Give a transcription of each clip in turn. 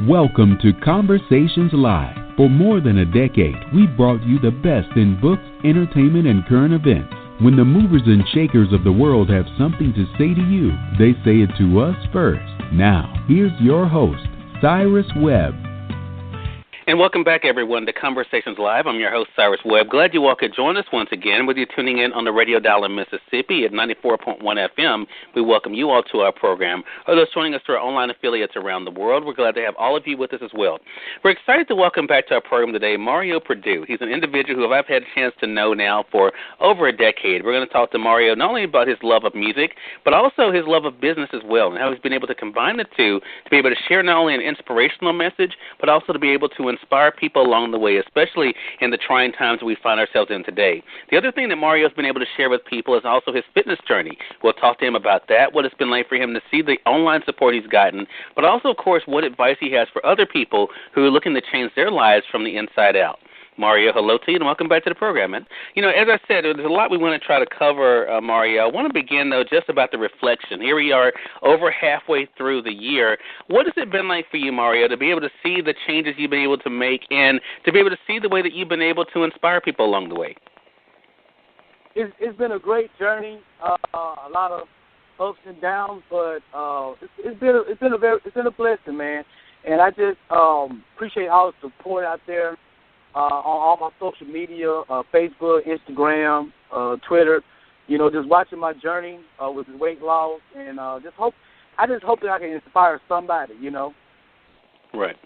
Welcome to Conversations Live. For more than a decade, we've brought you the best in books, entertainment, and current events. When the movers and shakers of the world have something to say to you, they say it to us first. Now, here's your host, Cyrus Webb. And welcome back, everyone, to Conversations Live. I'm your host, Cyrus Webb. Glad you all could join us once again, whether you're tuning in on the radio dial in Mississippi at 94.1 FM. We welcome you all to our program. Or those joining us through our online affiliates around the world, we're glad to have all of you with us as well. We're excited to welcome back to our program today Mario Perdue. He's an individual who I've had a chance to know now for over a decade. We're going to talk to Mario not only about his love of music, but also his love of business as well, and how he's been able to combine the two to be able to share not only an inspirational message, but also to be able to inspire people along the way, especially in the trying times we find ourselves in today. The other thing that Mario's been able to share with people is also his fitness journey. We'll talk to him about that, what it's been like for him to see the online support he's gotten, but also, of course, what advice he has for other people who are looking to change their lives from the inside out. Mario, hello to you, and welcome back to the program, man. You know, as I said, there's a lot we want to try to cover, Mario. I want to begin, though, just about the reflection. Here we are over halfway through the year. What has it been like for you, Mario, to be able to see the changes you've been able to make and to be able to see the way that you've been able to inspire people along the way? It's been a great journey, a lot of ups and downs, but it's been a blessing, man. And I just appreciate all the support out there. On all my social media, Facebook, Instagram, Twitter, you know, just watching my journey with the weight loss, and I just hope that I can inspire somebody, you know. Right.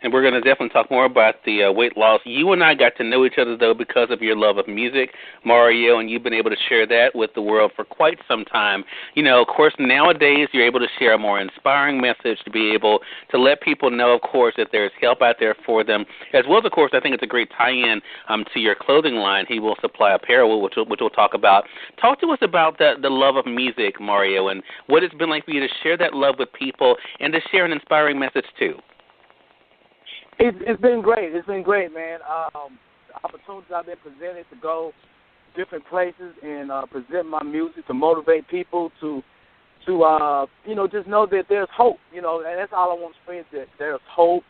And we're going to definitely talk more about the weight loss. You and I got to know each other, though, because of your love of music, Mario, and you've been able to share that with the world for quite some time. You know, of course, nowadays you're able to share a more inspiring message to be able to let people know, of course, that there's help out there for them, as well as, of course, I think it's a great tie-in to your clothing line. He will supply apparel, which we'll talk about. Talk to us about the love of music, Mario, and what it's been like for you to share that love with people and to share an inspiring message, too. It's been great. It's been great, man. Opportunities I've been presented to go different places and present my music to motivate people to you know, just know that there's hope. You know, and that's all I want to spread, that there's hope.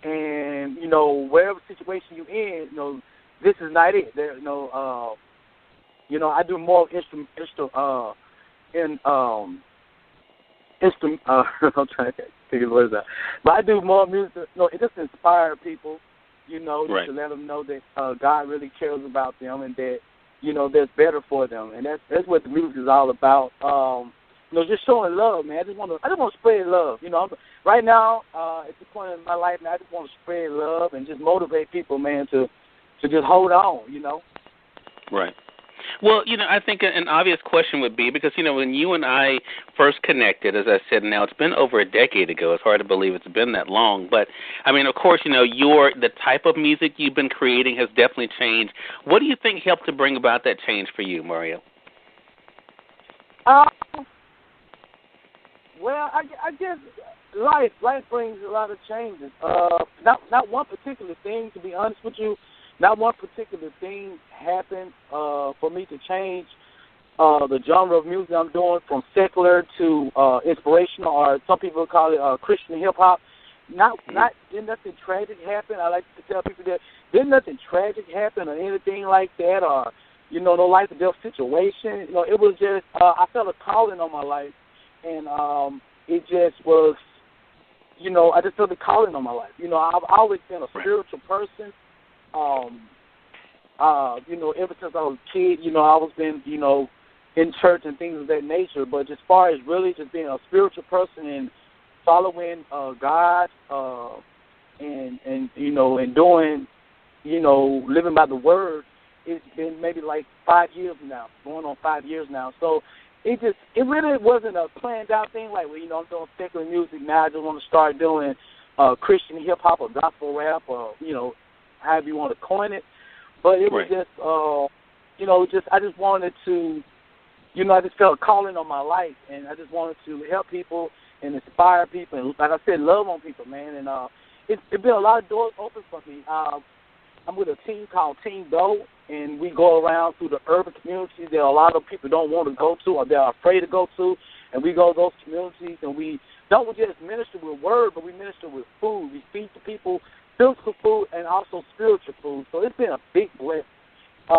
And you know, wherever situation you're in, you know, this is not it. There, you know, I do more I'm trying to figure what is that. But I do more music. No, it just inspires people, you know, right, to let them know that God really cares about them and that, you know, there's better for them. And that's what the music is all about. You know, just showing love, man. I just want to spread love. You know, right now, at this point in my life, man, I just want to spread love and just motivate people, man, to just hold on. You know. Right. Well, you know, I think an obvious question would be, because, you know, when you and I first connected, as I said, now it's been over a decade ago. It's hard to believe it's been that long. But, I mean, of course, you know, the type of music you've been creating has definitely changed. What do you think helped to bring about that change for you, Mario? Well, I guess life brings a lot of changes. Not one particular thing, to be honest with you. Not one particular thing happened for me to change the genre of music I'm doing from secular to inspirational, or some people call it Christian hip hop. Did nothing tragic happen. I like to tell people that did nothing tragic happen or anything like that, or you know, no life or death situation. You know, it was just I felt a calling on my life, and it just was, you know, I just felt a calling on my life. You know, I've always been a spiritual person. You know, ever since I was a kid, you know, I was been, you know, in church and things of that nature. But as far as really just being a spiritual person and following God, and you know, and doing, you know, living by the Word, it's been maybe like 5 years now, going on 5 years now. So it really wasn't a planned out thing. Like, well, you know, I'm doing secular music now. I just want to start doing Christian hip hop or gospel rap, or you know, however you want to coin it. But it was just, you know, I just wanted to, you know, I just felt a calling on my life, and I just wanted to help people and inspire people, and like I said, love on people, man. And it's been a lot of doors open for me. I'm with a team called Team Go, and we go around through the urban communities that a lot of people don't want to go to or they're afraid to go to, and we go to those communities, and we don't just minister with word, but we minister with food. We feed the people physical food and also spiritual food. So it's been a big blessing.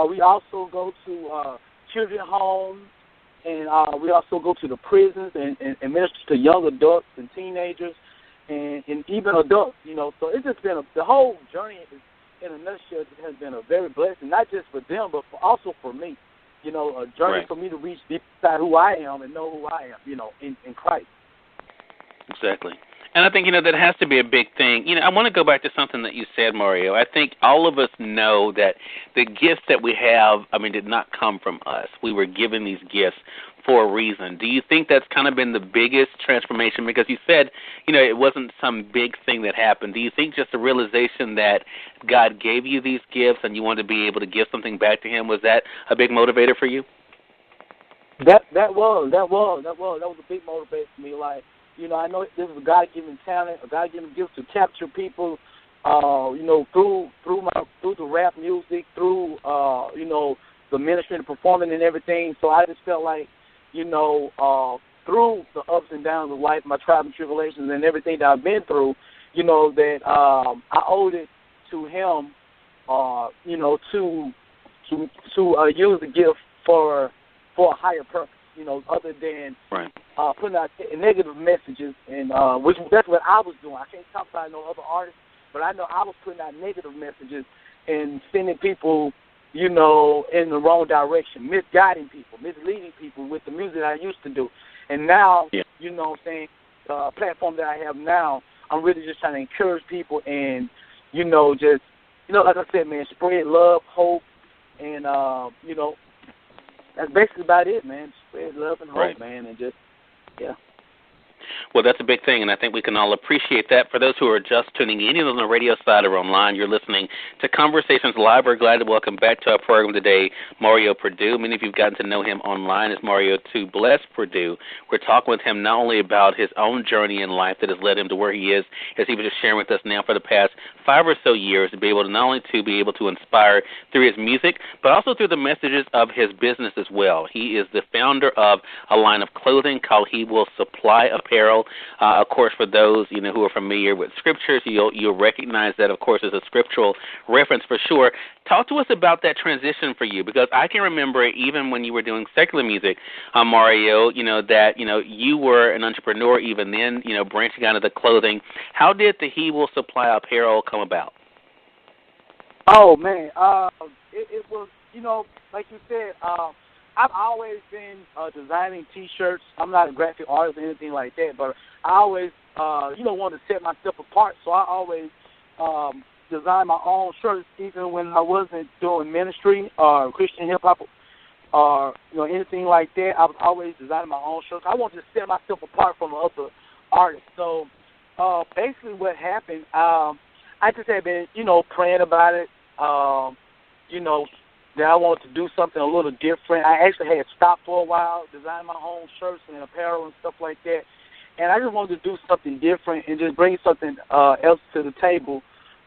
We also go to children homes, and we also go to the prisons and minister to young adults and teenagers and even adults, you know. So it's just been the whole journey in a nutshell has been a very blessing, not just for them, but also for me. You know, a journey for me to reach deep inside who I am and know who I am, you know, in Christ. Exactly. And I think, you know, that has to be a big thing. You know, I want to go back to something that you said, Mario. I think all of us know that the gifts that we have, I mean, did not come from us. We were given these gifts for a reason. Do you think that's kind of been the biggest transformation? Because you said, you know, it wasn't some big thing that happened. Do you think just the realization that God gave you these gifts and you wanted to be able to give something back to him, was that a big motivator for you? That was a big motivator for me. Like, you know, I know this is a God-given talent, a God-given gift to capture people, you know, through the rap music, through, you know, the ministry and performing and everything. So I just felt like, you know, through the ups and downs of life, my trials and tribulations and everything that I've been through, you know, that I owed it to him, you know, to use the gift for a higher purpose. You know, other than putting out negative messages, and which that's what I was doing. I can't talk about no other artists, but I know I was putting out negative messages and sending people, you know, in the wrong direction, misguiding people, misleading people with the music I used to do. And now, you know what I'm saying, the platform that I have now, I'm really just trying to encourage people and, you know, just, you know, like I said, man, spread love, hope, and, you know, that's basically about it, man. Spread love and hope, man, and just, Well, that's a big thing, and I think we can all appreciate that. For those who are just tuning in, either on the radio side or online, you're listening to Conversations Live. We're glad to welcome back to our program today Mario Perdue. Many of you have gotten to know him online as Mario 2 Bless Perdue. We're talking with him not only about his own journey in life that has led him to where he is, as he was just sharing with us now for the past 5 or so years, to be able to not only to be able to inspire through his music, but also through the messages of his business as well. He is the founder of a line of clothing called He Will Supply Apparel. Of course, for those, you know, who are familiar with scriptures, you'll recognize that, of course, is a scriptural reference for sure. Talk to us about that transition for you, because I can remember even when you were doing secular music, Mario, you know, that, you know, you were an entrepreneur even then, you know, branching out of the clothing. How did the He Will Supply Apparel come about? Oh, man, it was, you know, like you said, I've always been designing T-shirts. I'm not a graphic artist or anything like that, but I always, you know, wanted to set myself apart. So I always designed my own shirts, even when I wasn't doing ministry or Christian hip-hop or, you know, anything like that. I was always designing my own shirts. I wanted to set myself apart from other artists. So basically what happened, I just had been, you know, praying about it, you know, that I wanted to do something a little different. I actually had stopped for a while, designing my own shirts and apparel and stuff like that. And I just wanted to do something different and just bring something else to the table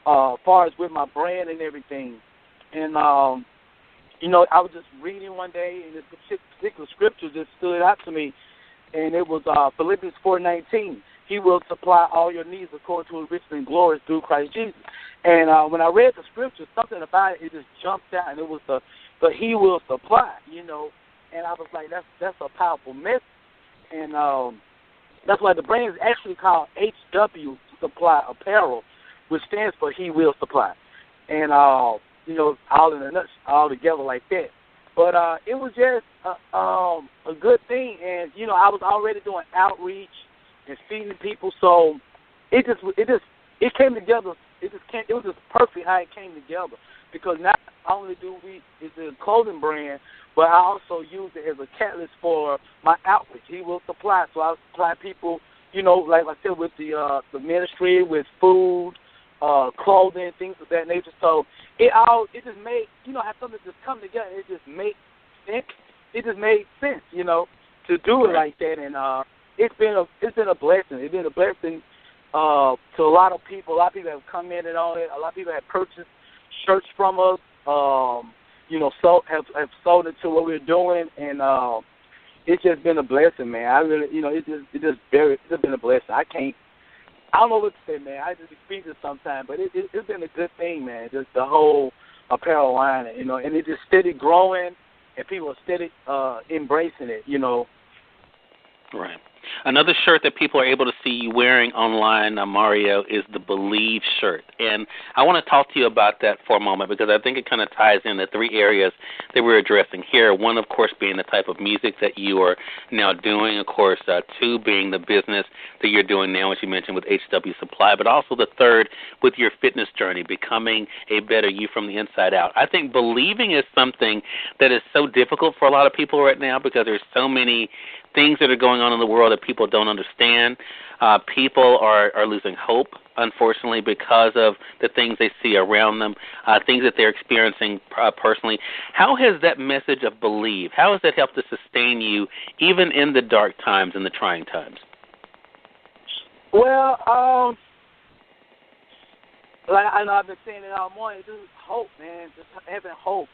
as far as with my brand and everything. And, you know, I was just reading one day, and this particular scripture just stood out to me, and it was Philippians 4:19. He will supply all your needs according to his riches and glory through Christ Jesus. And when I read the scripture, something about it just jumped out, and it was the He will supply, you know. And I was like, that's a powerful message. And that's why the brand is actually called HW Supply Apparel, which stands for He Will Supply. And, you know, all in a nutshell, all together like that. But it was just a good thing. And, you know, I was already doing outreach and feeding people, so it came together. It was just perfect how it came together, because not only is it a clothing brand, but I also use it as a catalyst for my outreach. He will supply, so I supply people, you know, like I said, with the ministry, with food, clothing, things of that nature. So it just made, you know, how something just come together. It just made sense. It just made sense, you know, to do it like that. And it's been a blessing. It's been a blessing to a lot of people. A lot of people have commented on it. A lot of people have purchased shirts from us. You know, have sold it to what we're doing, and it's just been a blessing, man. I really, it's just been a blessing. I don't know what to say, man. I just speak to sometimes, but it's been a good thing, man. Just the whole apparel line, and it just steady growing, and people are steady embracing it, Right. Another shirt that people are able to see you wearing online, Mario, is the Believe shirt. And I want to talk to you about that for a moment because I think it kind of ties in the three areas that we're addressing here. One, of course, being the type of music that you are now doing. Of course, two, being the business that you're doing now, as you mentioned, with HW Supply. But also the third, with your fitness journey, becoming a better you from the inside out. I think believing is something that is so difficult for a lot of people right now because there's so many things that are going on in the world that people don't understand. People are losing hope, unfortunately, because of the things they see around them, things that they're experiencing personally. How has that message of believe, how has that helped to sustain you even in the dark times and the trying times? Well, like I know I've been saying it all morning, just hope, man, just having hope.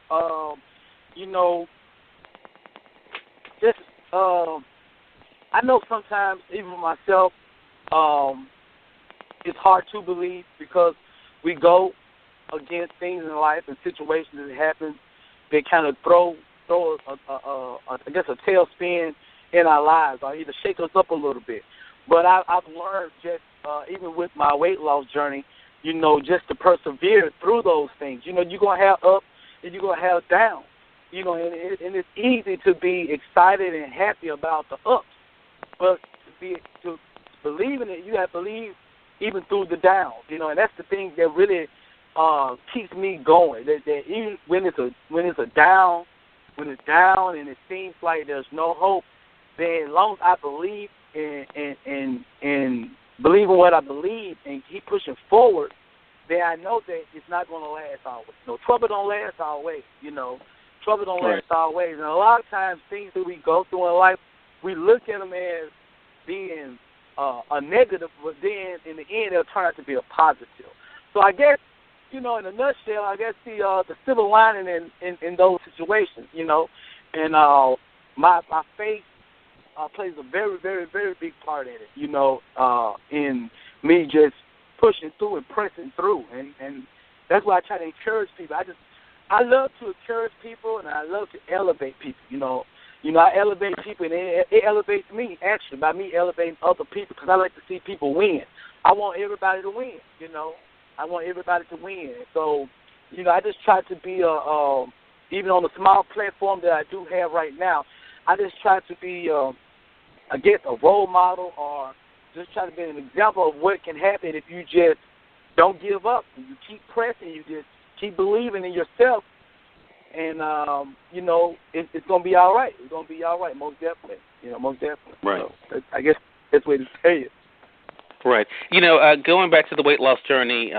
I know sometimes, even myself, it's hard to believe because we go against things in life and situations that happen that kind of throw a tailspin in our lives or either shake us up a little bit. But I've learned just even with my weight loss journey, just to persevere through those things. You're going to have up and you're going to have down. And it's easy to be excited and happy about the ups, but to believe in it, you have to believe even through the downs. And that's the thing that really keeps me going. That even when it's down and it seems like there's no hope, then as long as I believe and believe in what I believe and keep pushing forward, then I know that it's not going to last always. Trouble don't last always. Trouble don't last always. And a lot of times things that we go through in life, we look at them as being a negative, but then in the end they'll turn out to be a positive. So I guess, in a nutshell, I guess the silver lining in those situations, and my faith plays a very, very, very big part in it, in me just pushing through and pressing through. And that's why I try to encourage people. I love to encourage people, and I love to elevate people, I elevate people, and it elevates me, actually, by me elevating other people, because I like to see people win. I want everybody to win, I want everybody to win. So, I just try to be, even on the small platform that I do have right now, I just try to be, I guess, a role model or just try to be an example of what can happen if you just don't give up. You keep pressing, you just keep believing in yourself, and, it's going to be all right. It's going to be all right, most definitely. Most definitely. Right. So I guess that's the way to say it. Right. Going back to the weight loss journey,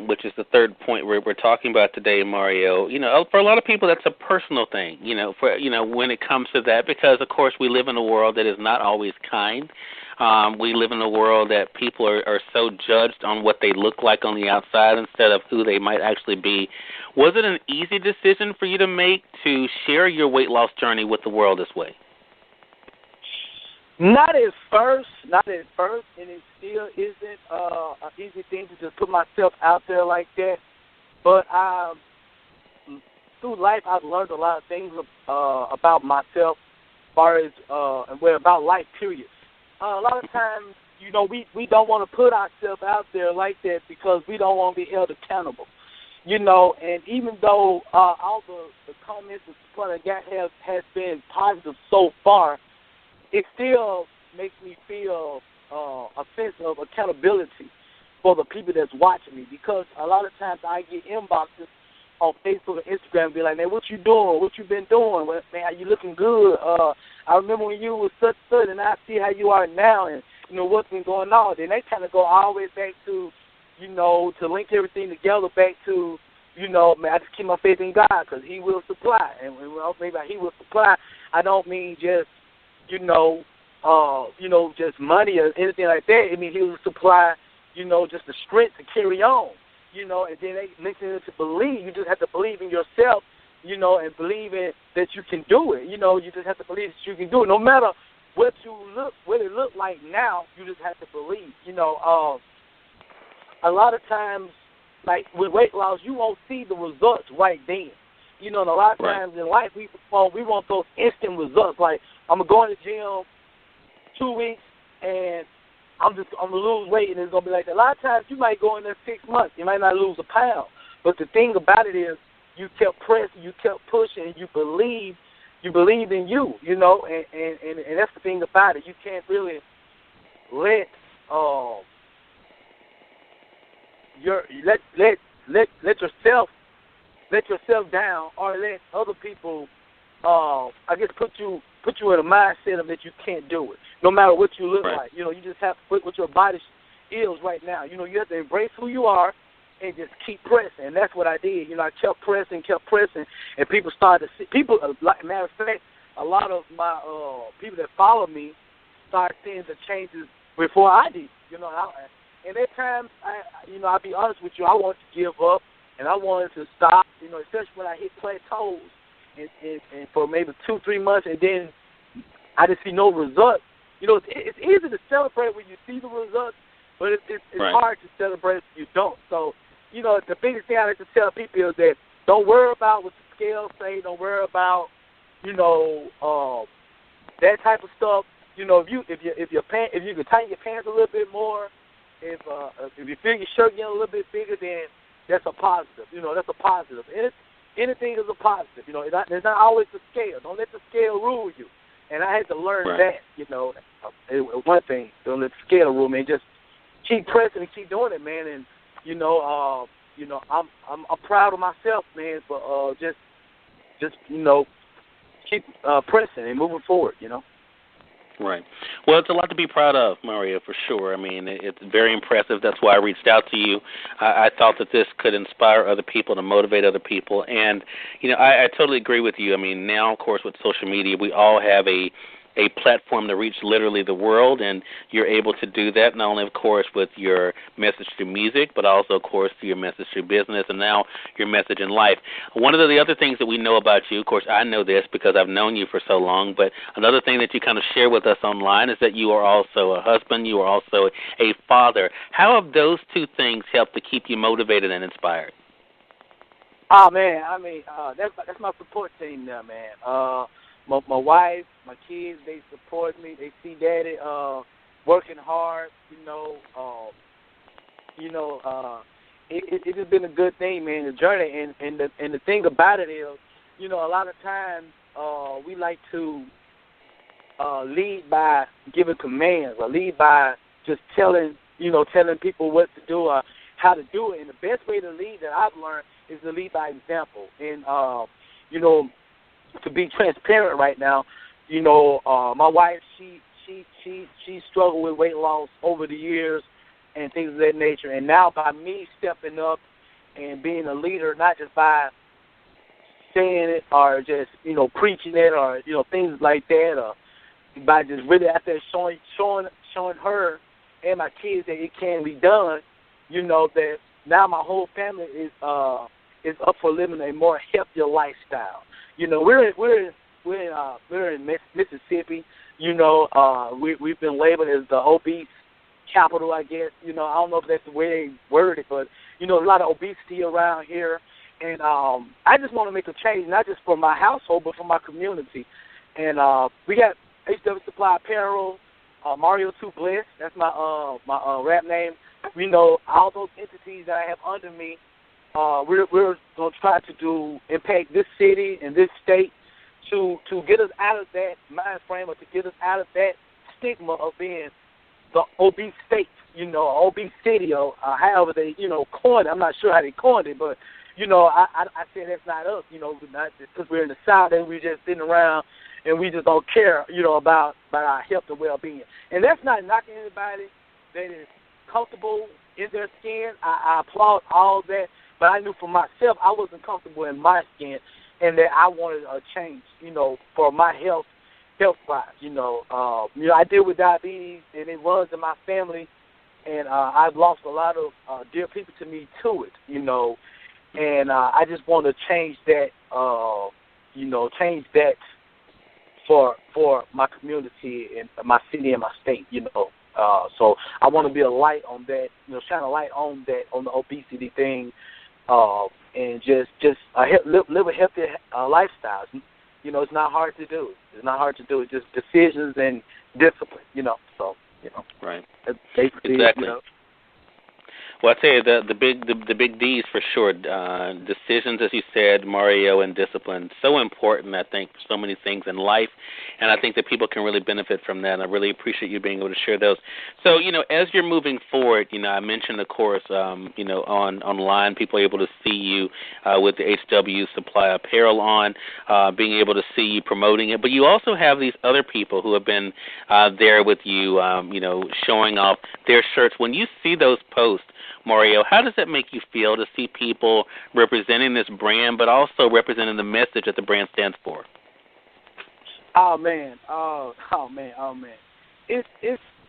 which is the third point we're talking about today, Mario, for a lot of people that's a personal thing, when it comes to that, because, of course, we live in a world that is not always kind. We live in a world that people are so judged on what they look like on the outside instead of who they might actually be. Was it an easy decision for you to make to share your weight loss journey with the world this way? Not at first, and it still isn't an easy thing to just put myself out there like that. But through life, I've learned a lot of things about myself, as far as about life, period. A lot of times, we don't want to put ourselves out there like that because we don't want to be held accountable. And even though all the comments and support I got has been positive so far, it still makes me feel a sense of accountability for the people that's watching me, because a lot of times I get inboxes on Facebook and Instagram and be like, man, what you doing? What you been doing? Well, man, you looking good. I remember when you was such, and I see how you are now, and, what's been going on. Then they kind of go all the way back to, to link everything together back to, man, I just keep my faith in God because He will supply. And maybe He will supply, I don't mean just, just money or anything like that. I mean, He will supply, just the strength to carry on, and then they mention it to believe. You just have to believe in yourself, you know, and believing that you can do it. You know, you just have to believe that you can do it. No matter what it look like now, you just have to believe. You know, a lot of times, like with weight loss, you won't see the results right then. You know, and a lot of times in life, we want those instant results. Like, I'm going to go in the gym 2 weeks, and I'm going to lose weight, and it's going to be like that. A lot of times, you might go in there 6 months. You might not lose a pound. But the thing about it is, you kept pressing, you kept pushing, and you believed in you, you know, and that's the thing about it. You can't really let yourself down, or let other people I guess put you in a mindset of that you can't do it, no matter what you look like. You know, you just have to put what your body is right now. You know, you have to embrace who you are and just keep pressing. And that's what I did. You know, I kept pressing, and people started to see. People, matter of fact, a lot of my people that follow me started seeing the changes before I did. You know, and at times, I'll be honest with you, I wanted to give up, and I wanted to stop. You know, especially when I hit plateaus, and for maybe 2-3 months, and then I didn't see no results. You know, it's easy to celebrate when you see the results, but it's hard to celebrate if you don't. So, you know, the biggest thing I like to tell people is that don't worry about what the scales say. Don't worry about, you know, that type of stuff. You know, if you can tighten your pants a little bit more, if you feel your shirt getting a little bit bigger, then that's a positive. You know, that's a positive. Anything is a positive. You know, there's not always the scale. Don't let the scale rule you. And I had to learn that. You know, one thing, don't let the scale rule me. Just keep pressing and keep doing it, man. And I'm proud of myself, man. But just keep pressing and moving forward. You know. Right. Well, it's a lot to be proud of, Mario, for sure. I mean, it's very impressive. That's why I reached out to you. I thought that this could inspire other people, to motivate other people. And, you know, I totally agree with you. I mean, now, of course, with social media, we all have a platform to reach literally the world, and you're able to do that not only, of course, with your message through music, but also, of course, through your message through business and now your message in life. One of the other things that we know about you, of course, I know this because I've known you for so long, but another thing that you kind of share with us online is that you are also a husband, you are also a father. How have those two things helped to keep you motivated and inspired? Oh, man, I mean, that's my support team there, man. My wife, my kids, they support me. They see Daddy working hard. It has been a good thing, man. The journey, and the thing about it is, you know, a lot of times we like to lead by giving commands, or lead by just telling people what to do or how to do it. And the best way to lead that I've learned is to lead by example. And to be transparent right now, you know, my wife, she struggled with weight loss over the years and things of that nature. And now by me stepping up and being a leader, not just by saying it or just, you know, preaching it or, you know, things like that, or by just really out there showing her and my kids that it can be done, you know, that now my whole family is up for living a more healthier lifestyle. You know, we're in Mississippi. You know, we've been labeled as the obese capital, I guess. You know, I don't know if that's the way they word it, but you know, a lot of obesity around here. And I just want to make a change, not just for my household, but for my community. And we got HW Supply Apparel, Mario 2 Bliss. That's my rap name. You know, all those entities that I have under me. We're going to try to impact this city and this state to get us out of that mind frame, or to get us out of that stigma of being the obese state, you know, obese city, or however they, you know, coined it. I'm not sure how they coined it, but, you know, I say that's not us, you know, not because we're in the South and we're just sitting around and we just don't care, you know, about our health and well-being. And that's not knocking anybody that is comfortable in their skin. I applaud all that. But I knew for myself I wasn't comfortable in my skin, and that I wanted a change, you know, for my health-wise. You know, I deal with diabetes, and it runs in my family, and I've lost a lot of dear people to me to it, you know. And I just want to change that, change that for my community and my city and my state, So I want to be a light on that, shine a light on that, on the obesity thing, and just live a healthy lifestyle. It's not hard to do. It's not hard to do. It's just decisions and discipline, So, Right. That's basically, Exactly. Well, I tell you, the big D's for sure. Decisions, as you said, Mario, and discipline. So important, I think, for so many things in life, and I think that people can really benefit from that. And I really appreciate you being able to share those. So, as you're moving forward, I mentioned, of course, online, people are able to see you with the HW Supply Apparel on, being able to see you promoting it. But you also have these other people who have been there with you, showing off their shirts. When you see those posts, Mario, how does that make you feel to see people representing this brand, but also representing the message that the brand stands for? Oh man. It's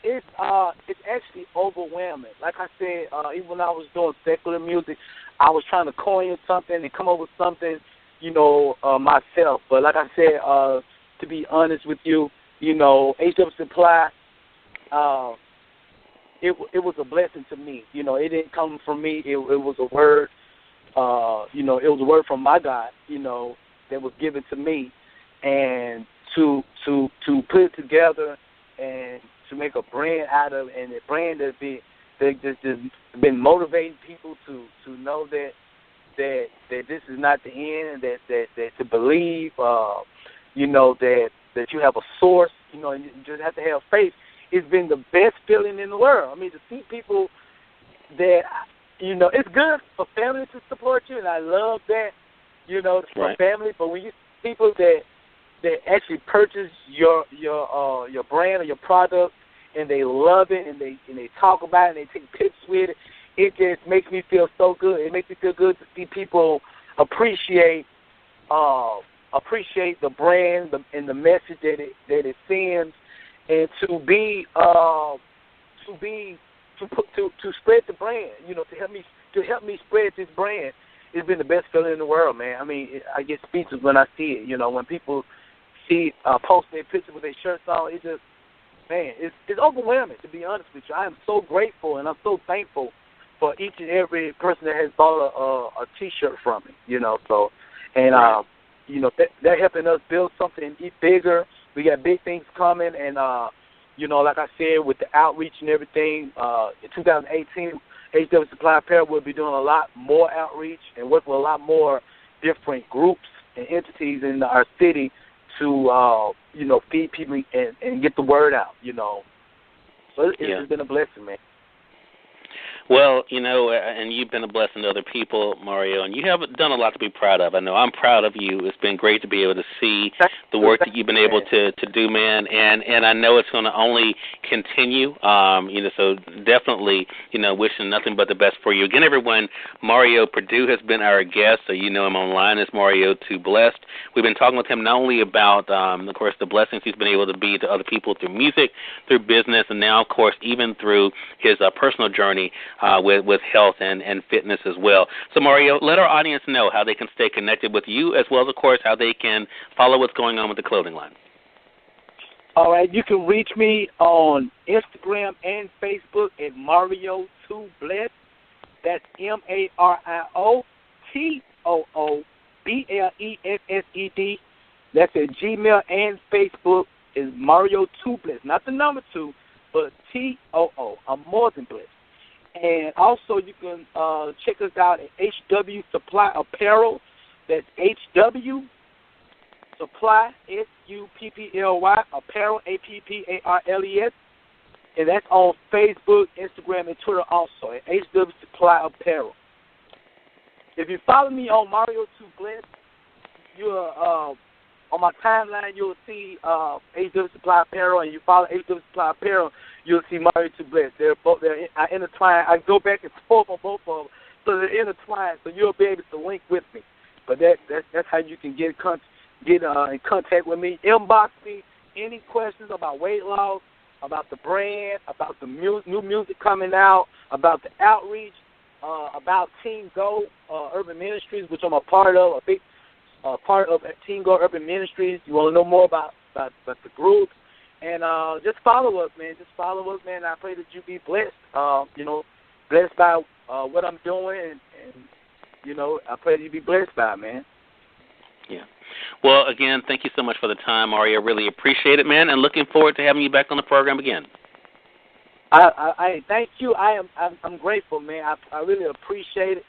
actually overwhelming. Like I said, even when I was doing secular music, I was trying to coin something and come up with something, myself. But like I said, to be honest with you, HW Supply. It was a blessing to me. It didn't come from me. It was a word. It was a word from my God. That was given to me, and to put it together and to make a brand out of, and a brand that's been motivating people to know that this is not the end, and that to believe, that you have a source. And you just have to have faith. It's been the best feeling in the world. I mean, to see people that, it's good for family to support you, and I love that, for family. But when you see people that actually purchase your brand or your product, and they love it, and they talk about it, and they take pictures with it, it just makes me feel so good. It makes me feel good to see people appreciate the brand and the message that it sends. And to spread the brand, to help me spread this brand, it's been the best feeling in the world, man. I mean, I get speechless when I see it. When people see post their picture with their shirts on, it just, man, it's overwhelming. To be honest with you, I am so grateful and I'm so thankful for each and every person that has bought a T-shirt from me. So, and they're helping us build something bigger. We got big things coming, and, like I said, with the outreach and everything, in 2018, HW Supply Apparel will be doing a lot more outreach and work with a lot more different groups and entities in our city to, feed people and get the word out, So it's been a blessing, man. Well, and you've been a blessing to other people, Mario, and you have done a lot to be proud of. I know I'm proud of you. It's been great to be able to see the work that you've been able to do, man, and I know it's going to only continue, so definitely, wishing nothing but the best for you. Again, everyone, Mario Perdue has been our guest, so you know him online as Mario 2 Blessed. We've been talking with him not only about, of course, the blessings he's been able to be to other people through music, through business, and now, of course, even through his personal journey with health and fitness as well. So, Mario, let our audience know how they can stay connected with you, as well as, of course, how they can follow what's going on with the clothing line. All right, you can reach me on Instagram and Facebook at Mario 2 Blessed. That's MarioTooBlessed. That's at Gmail and Facebook is Mario 2 Blessed. Not the number 2, but TOO. I'm more than blessed. And also you can check us out at HW Supply Apparel. That's HW Supply, SUPPLY, Apparel, APPARLES. And that's on Facebook, Instagram, and Twitter also at HW Supply Apparel. If you follow me on Mario 2 Blessed, you're on my timeline, you'll see HW Supply Apparel, and you follow HW Supply Apparel, you'll see Mario 2 Blessed. They're intertwined. I go back and forth on both of them, so they're intertwined, so you'll be able to link with me. But that's how you can get in contact with me. Inbox me any questions about weight loss, about the brand, about the new music coming out, about the outreach, about Team Go Urban Ministries, which I'm a part of, a big part of Team Go Urban Ministries. You want to know more about the group, and just follow us, man. Just follow us, man. I pray that you be blessed. Blessed by what I'm doing, and I pray that you be blessed by it, man. Yeah. Well, again, thank you so much for the time, Mario. I really appreciate it, man, and looking forward to having you back on the program again. I thank you. I'm grateful, man. I really appreciate it,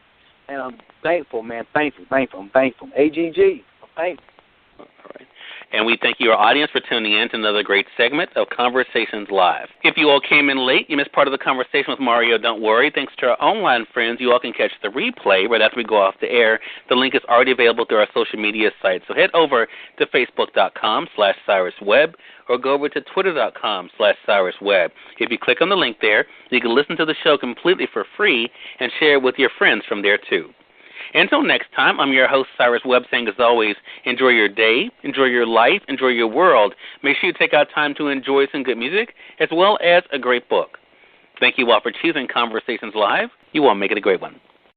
and I'm thankful, man. Thankful. I'm thankful. AGG. I'm thankful. All right. And we thank you, our audience, for tuning in to another great segment of Conversations Live. If you all came in late, you missed part of the conversation with Mario, don't worry. Thanks to our online friends, you all can catch the replay right after we go off the air. The link is already available through our social media sites. So head over to Facebook.com/Cyrus Webb or go over to Twitter.com/Cyrus Webb. If you click on the link there, you can listen to the show completely for free and share it with your friends from there, too. Until next time, I'm your host, Cyrus Webb, saying, as always, enjoy your day, enjoy your life, enjoy your world. Make sure you take out time to enjoy some good music as well as a great book. Thank you all for choosing Conversations Live. You all make it a great one.